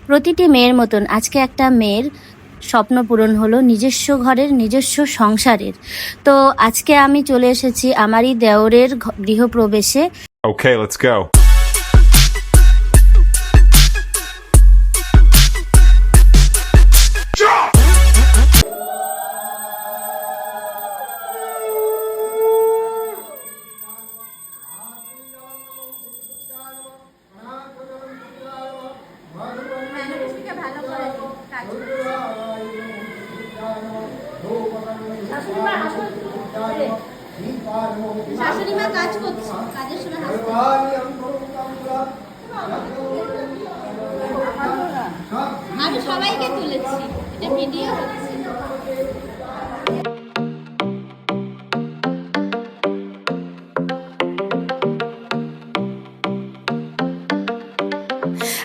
প্রতিটি মেয়ের মতন আজকে একটা মেয়ের স্বপ্ন পূরণ হলো, নিজস্ব ঘরের, নিজস্ব সংসারের। তো আজকে আমি চলে এসেছি আমারই দেওরের গৃহপ্রবেশে। Okay, let's go. শাশুড়ি মা কাজ করছে, কাজের সময় আমি সবাইকে তুলেছি, এটা ভিডিও হচ্ছে।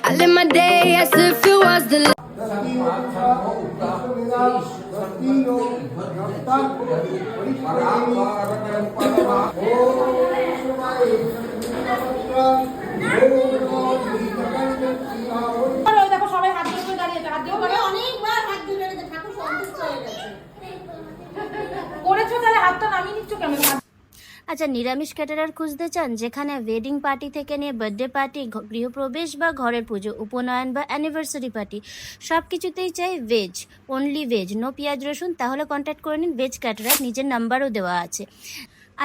I live my day as if it was the আচ্ছা, নিরামিষ ক্যাটারার খুঁজতে চান যেখানে ওয়েডিং পার্টি থেকে নিয়ে বার্থডে পার্টি, গৃহপ্রবেশ বা ঘরের পুজো, উপনয়ন বা অ্যানিভার্সারি পার্টি সব কিছুতেই চাই ভেজ, অনলি ভেজ, নো পেঁয়াজ রসুন, তাহলে কন্ট্যাক্ট করে নিন ভেজ ক্যাটারার, নিজের নাম্বারও দেওয়া আছে।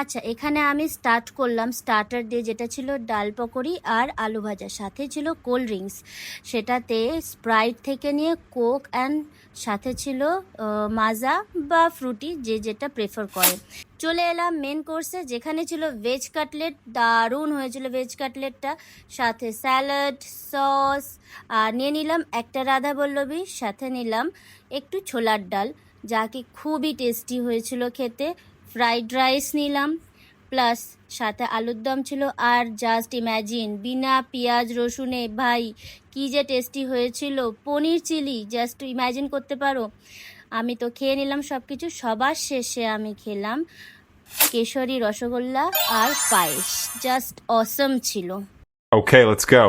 আচ্ছা, এখানে আমি স্টার্ট করলাম স্টার্টার দিয়ে, যেটা ছিল ডাল পকোড়ি আর আলু ভাজা, সাথে ছিল কোল্ড ড্রিঙ্কস, সেটাতে স্প্রাইট থেকে নিয়ে কোক অ্যান্ড সাথে ছিল মাজা বা ফ্রুটি, যে যেটা প্রেফার করে। চলে এলাম মেন কোর্সে, যেখানে ছিল ভেজ কাটলেট, দারুণ হয়েছিল ভেজ কাটলেটটা, সাথে স্যালাড, সস, আর নিয়ে নিলাম একটা রাধা বল্লভী, সাথে নিলাম একটু ছোলার ডাল, যা কি খুবই টেস্টি হয়েছিল খেতে। ফ্রাইড রাইস নিলাম, প্লাস সাথে আলুর দম ছিল, আর জাস্ট ইম্যাজিন বিনা পেঁয়াজ রসুনে ভাই কী যে টেস্টি হয়েছিল। পনির চিলি, জাস্ট ইম্যাজিন করতে পারো। আমি তো খেয়ে নিলাম সব কিছু, সবার শেষে আমি খেলাম কেশরী রসগোল্লা আর পায়েস, জাস্ট অসম ছিল। Okay, let's go.